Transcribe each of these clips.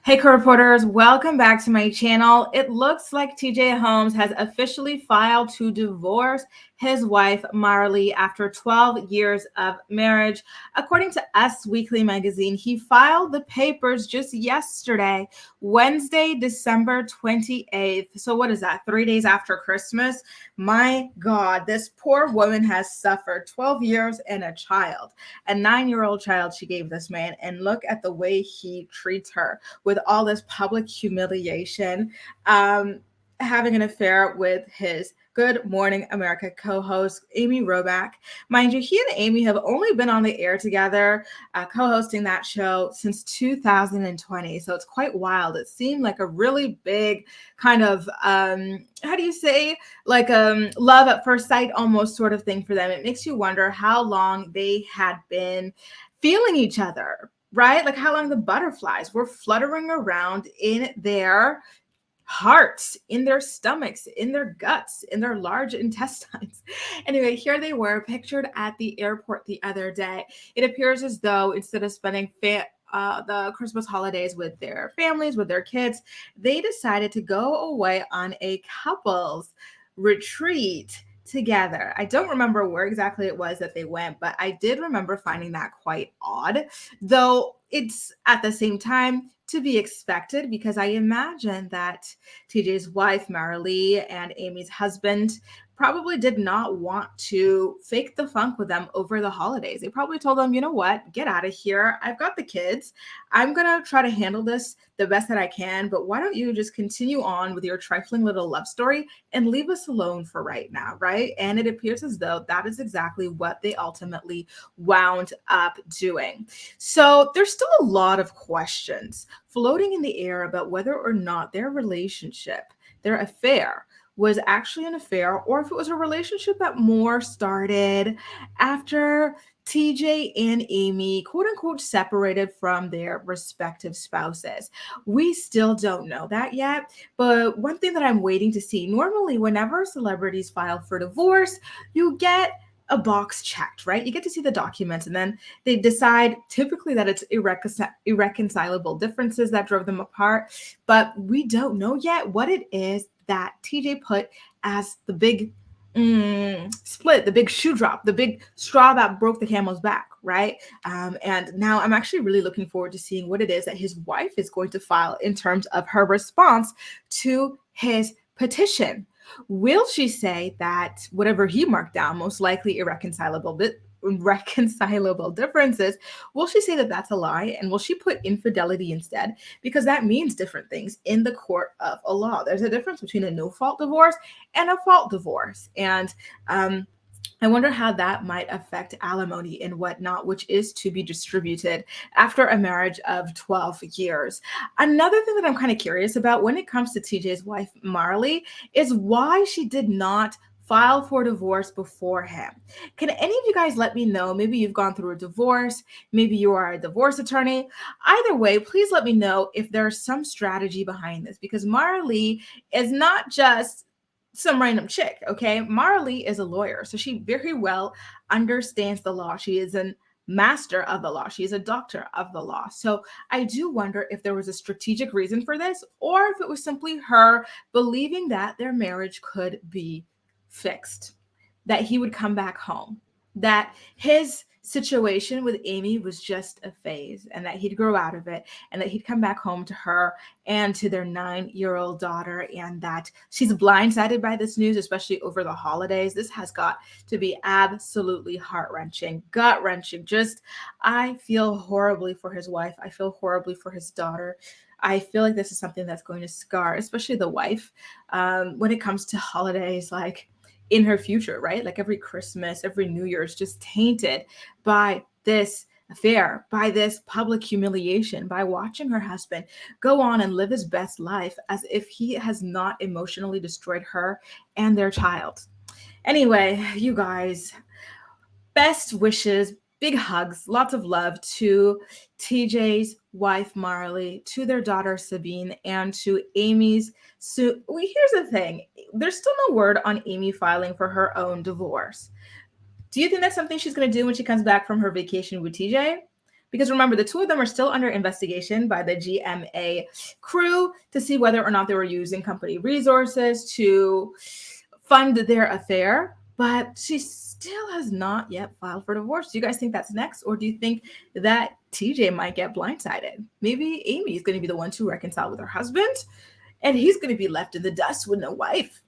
Hey, co-reporters, welcome back to my channel. It looks like TJ Holmes has officially filed to divorce his wife, Marilee, after 12 years of marriage. According to Us Weekly magazine, he filed the papers just yesterday, Wednesday, December 28th. So what is that, 3 days after Christmas? My God, this poor woman has suffered 12 years and a child, a 9-year-old child she gave this man, and look at the way he treats her with all this public humiliation, having an affair with his Good Morning America co-host, Amy Robach. Mind you, he and Amy have only been on the air together, co-hosting that show since 2020. So it's quite wild. It seemed like a really big kind of, how do you say, like love at first sight almost sort of thing for them. It makes you wonder how long they had been feeling each other, right? Like how long the butterflies were fluttering around in their hearts, in their stomachs, in their guts, in their large intestines. Anyway, here they were pictured at the airport the other day. It appears as though instead of spending the Christmas holidays with their families, with their kids, they decided to go away on a couples retreat together. I don't remember where exactly it was that they went, but I did remember finding that quite odd, though it's at the same time to be expected because I imagine that TJ's wife, Marilee, and Amy's husband probably did not want to fake the funk with them over the holidays. They probably told them, you know what, get out of here. I've got the kids. I'm going to try to handle this the best that I can, but why don't you just continue on with your trifling little love story and leave us alone for right now, right? And it appears as though that is exactly what they ultimately wound up doing. So there's still a lot of questions floating in the air about whether or not their relationship, their affair, was actually an affair or if it was a relationship that more started after TJ and Amy, quote unquote, separated from their respective spouses. We still don't know that yet. But one thing that I'm waiting to see, normally, whenever celebrities file for divorce, you get a box checked, right? You get to see the documents and then they decide typically that it's irreconcilable differences that drove them apart. But we don't know yet what it is that TJ put as the big split, the big shoe drop, the big straw that broke the camel's back, right? And now I'm actually really looking forward to seeing what it is that his wife is going to file in terms of her response to his petition. Will she say that whatever he marked down, most likely irreconcilable differences, will she say that that's a lie? And will she put infidelity instead? Because that means different things in the court of a law. There's a difference between a no-fault divorce and a fault divorce. And I wonder how that might affect alimony and whatnot, which is to be distributed after a marriage of 12 years. Another thing that I'm kind of curious about when it comes to TJ's wife, Marilee, is why she did not file for divorce before him. Can any of you guys let me know? Maybe you've gone through a divorce, maybe you are a divorce attorney. Either way, please let me know if there's some strategy behind this, because Marilee is not just some random chick, okay? Marilee is a lawyer, so she very well understands the law. She is a master of the law. She is a doctor of the law. So I do wonder if there was a strategic reason for this, or if it was simply her believing that their marriage could be fixed, that he would come back home, that his situation with Amy was just a phase and that he'd grow out of it and that he'd come back home to her and to their 9-year-old daughter, and that she's blindsided by this news, especially over the holidays. This has got to be absolutely heart-wrenching, gut-wrenching. Just, I feel horribly for his wife. I feel horribly for his daughter. I feel like this is something that's going to scar, especially the wife, when it comes to holidays, like in her future, right? Like every Christmas, every New Year is just tainted by this affair, by this public humiliation, by watching her husband go on and live his best life as if he has not emotionally destroyed her and their child. Anyway, you guys, best wishes, big hugs, lots of love to TJ's wife, Marilee, to their daughter, Sabine, and to Amy's. So here's the thing. There's still no word on Amy filing for her own divorce. Do you think that's something she's going to do when she comes back from her vacation with TJ? Because remember, the two of them are still under investigation by the GMA crew to see whether or not they were using company resources to fund their affair. But she still has not yet filed for divorce. Do you guys think that's next? Or do you think that TJ might get blindsided? Maybe Amy is going to be the one to reconcile with her husband, and he's going to be left in the dust with no wife.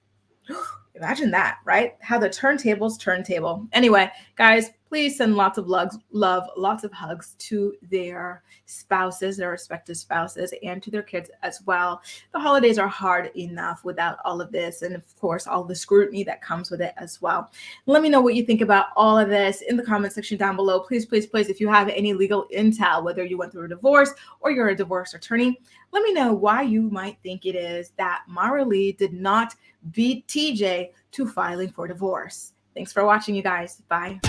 Imagine that, right? How the turntables turntable. Anyway, guys, please send lots of love, lots of hugs to their spouses, their respective spouses, and to their kids as well. The holidays are hard enough without all of this, and of course, all the scrutiny that comes with it as well. Let me know what you think about all of this in the comment section down below. Please, please, please, if you have any legal intel, whether you went through a divorce or you're a divorce attorney, let me know why you might think it is that Marilee did not beat TJ to filing for divorce. Thanks for watching, you guys. Bye.